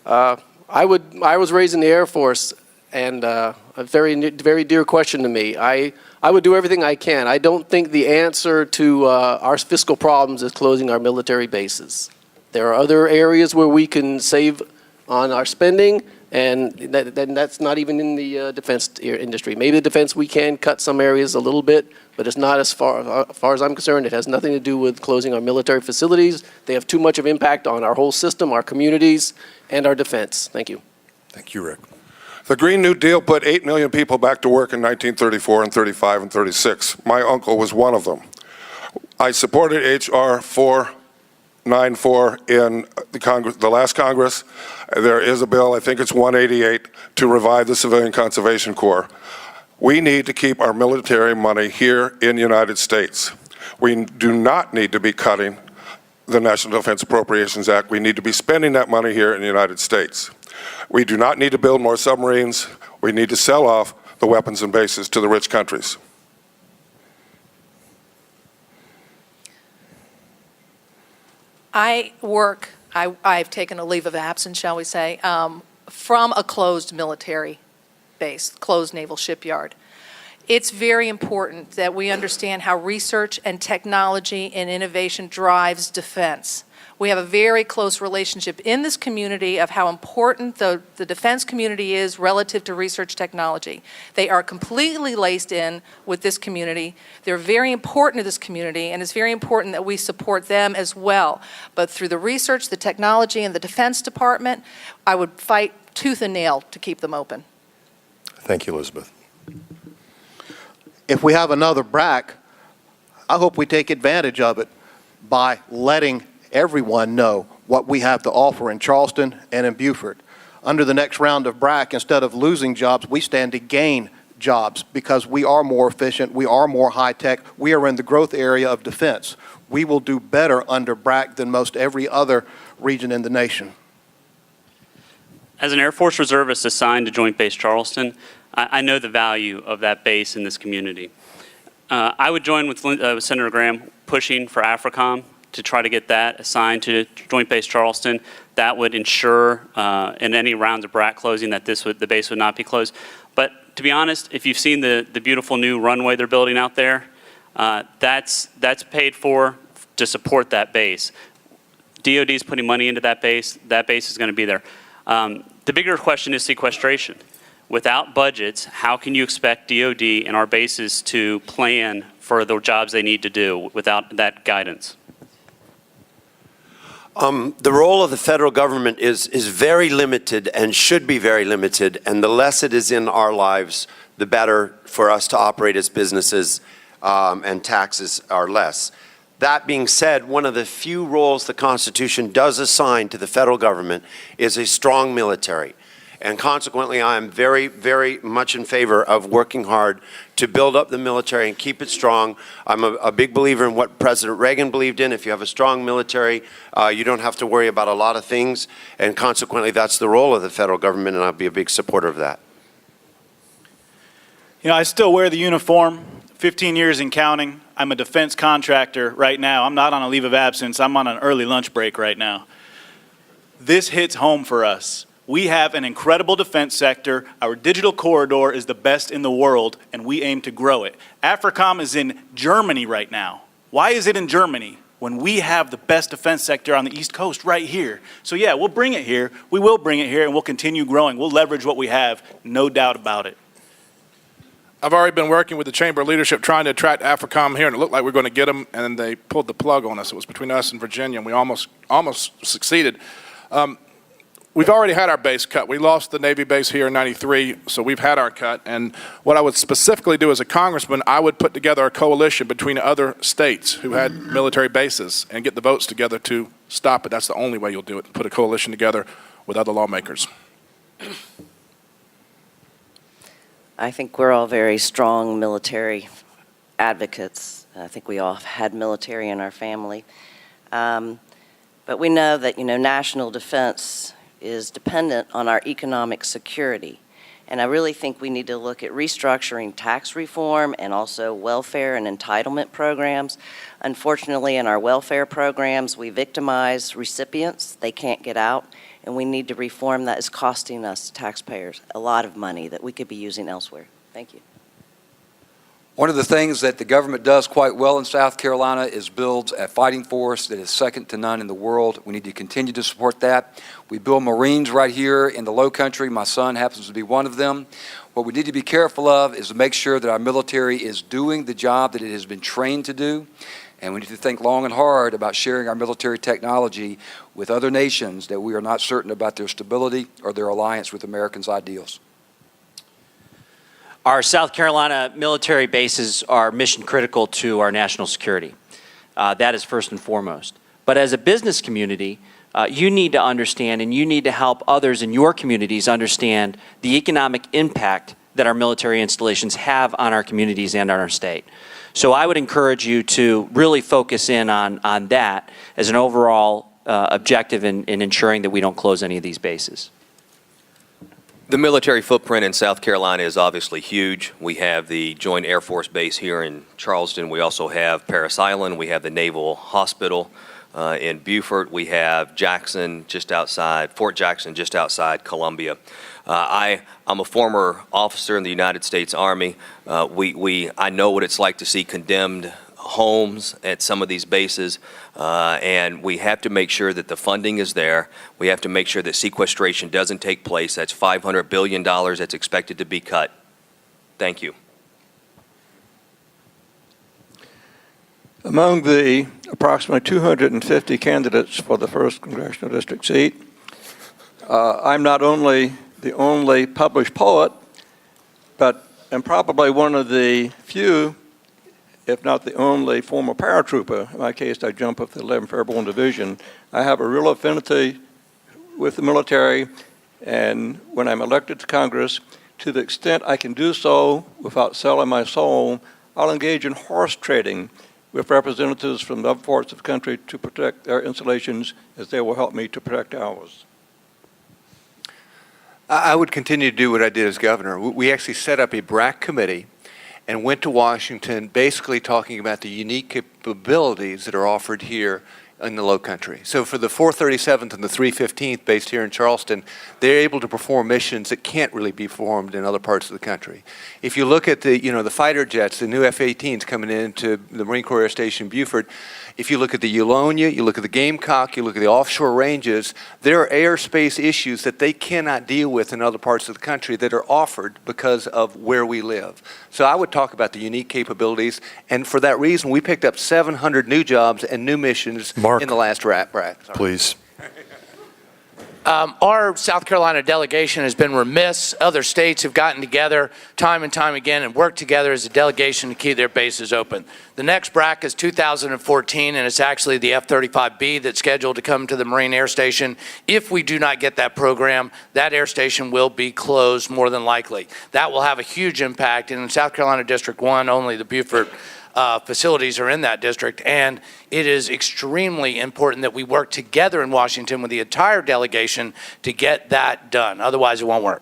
I was raised in the Air Force, and a very dear question to me. I would do everything I can. I don't think the answer to our fiscal problems is closing our military bases. There are other areas where we can save on our spending, and that's not even in the defense industry. Maybe the defense, we can cut some areas a little bit, but it's not as far as I'm concerned. It has nothing to do with closing our military facilities. They have too much of impact on our whole system, our communities, and our defense. Thank you. Thank you, Rick. The Green New Deal put 8 million people back to work in 1934 and 35 and 36. My uncle was one of them. I supported H.R. 494 in the last Congress. There is a bill, I think it's 188, to revive the Civilian Conservation Corps. We need to keep our military money here in the United States. We do not need to be cutting the National Defense Appropriations Act. We need to be spending that money here in the United States. We do not need to build more submarines. We need to sell off the weapons and bases to the rich countries. I've taken a leave of absence, shall we say, from a closed military base, closed naval shipyard. It's very important that we understand how research and technology and innovation drives defense. We have a very close relationship in this community of how important the defense community is relative to research technology. They are completely laced in with this community. They're very important to this community, and it's very important that we support them as well. But through the research, the technology, and the Defense Department, I would fight tooth and nail to keep them open. Thank you, Elizabeth. If we have another BRAC, I hope we take advantage of it by letting everyone know what we have to offer in Charleston and in Beaufort. Under the next round of BRAC, instead of losing jobs, we stand to gain jobs because we are more efficient, we are more high-tech, we are in the growth area of defense. We will do better under BRAC than most every other region in the nation. As an Air Force reservist assigned to Joint Base Charleston, I know the value of that base in this community. I would join with Senator Graham pushing for AFRICOM to try to get that assigned to Joint Base Charleston. That would ensure in any rounds of BRAC closing that the base would not be closed. But to be honest, if you've seen the beautiful new runway they're building out there, that's paid for to support that base. DOD is putting money into that base. That base is going to be there. The bigger question is sequestration. Without budgets, how can you expect DOD and our bases to plan for the jobs they need to do without that guidance? The role of the federal government is very limited and should be very limited, and the less it is in our lives, the better for us to operate as businesses, and taxes are less. That being said, one of the few roles the Constitution does assign to the federal government is a strong military. And consequently, I am very, very much in favor of working hard to build up the military and keep it strong. I'm a big believer in what President Reagan believed in. If you have a strong military, you don't have to worry about a lot of things. And consequently, that's the role of the federal government, and I'll be a big supporter of that. You know, I still wear the uniform, 15 years and counting. I'm a defense contractor right now. I'm not on a leave of absence. I'm on an early lunch break right now. This hits home for us. We have an incredible defense sector. Our digital corridor is the best in the world, and we aim to grow it. AFRICOM is in Germany right now. Why is it in Germany when we have the best defense sector on the East Coast right here? So yeah, we'll bring it here. We will bring it here, and we'll continue growing. We'll leverage what we have, no doubt about it. I've already been working with the Chamber leadership trying to attract AFRICOM here, and it looked like we were going to get them, and they pulled the plug on us. It was between us and Virginia, and we almost succeeded. We've already had our base cut. We lost the Navy base here in '93, so we've had our cut. And what I would specifically do as a congressman, I would put together a coalition between other states who had military bases and get the votes together to stop it. That's the only way you'll do it, put a coalition together with other lawmakers. I think we're all very strong military advocates. I think we all have had military in our family. But we know that, national defense is dependent on our economic security. And I really think we need to look at restructuring tax reform and also welfare and entitlement programs. Unfortunately, in our welfare programs, we victimize recipients. They can't get out. and we need to reform that. Is costing us taxpayers a lot of money that we could be using elsewhere. Thank you. One of the things that the government does quite well in South Carolina is builds a fighting force that is second to none in the world. We need to continue to support that. We build Marines right here in the Low Country. My son happens to be one of them. What we need to be careful of is to make sure that our military is doing the job that it has been trained to do. And we need to think long and hard about sharing our military technology with other nations that we are not certain about their stability or their alliance with Americans' ideals. Our South Carolina military bases are mission critical to our national security. That is first and foremost. But as a business community, you need to understand and you need to help others in your communities understand the economic impact that our military installations have on our communities and on our state. So I would encourage you to really focus in on that as an overall objective in ensuring that we don't close any of these bases. The military footprint in South Carolina is obviously huge. We have the Joint Air Force Base here in Charleston. We also have Parris Island. We have the Naval Hospital in Beaufort. We have Jackson just outside, Fort Jackson just outside Columbia. I'm a former officer in the United States Army. I know what it's like to see condemned homes at some of these bases, and we have to make sure that the funding is there. We have to make sure that sequestration doesn't take place. That's $500 billion that's expected to be cut. Thank you. Among the approximately 250 candidates for the 1st Congressional District seat, I'm not only the only published poet, but am probably one of the few, if not the only, former paratrooper. In my case, I jump up the 11th Airborne Division. I have a real affinity with the military, and when I'm elected to Congress, to the extent I can do so without selling my soul, I'll engage in horse trading with representatives from other parts of the country to protect their installations, as they will help me to protect ours. I would continue to do what I did as governor. We actually set up a BRAC committee and went to Washington basically talking about the unique capabilities that are offered here in the Low Country. So for the 437th and the 315th based here in Charleston, they're able to perform missions that can't really be performed in other parts of the country. If you look at the fighter jets, the new F-18s coming into the Marine Corps Air Station Beaufort, if you look at the Eulonia, you look at the Gamecock, you look at the offshore ranges, there are airspace issues that they cannot deal with in other parts of the country that are offered because of where we live. So I would talk about the unique capabilities, and for that reason, we picked up 700 new jobs and new missions in the last BRAC. Please. Our South Carolina delegation has been remiss. Other states have gotten together time and time again and worked together as a delegation to keep their bases open. The next BRAC is 2014, and it's actually the F-35B that's scheduled to come to the Marine Air Station. If we do not get that program, that air station will be closed more than likely. That will have a huge impact. And in South Carolina District 1, only the Beaufort facilities are in that district, and it is extremely important that we work together in Washington with the entire delegation to get that done. Otherwise, it won't work.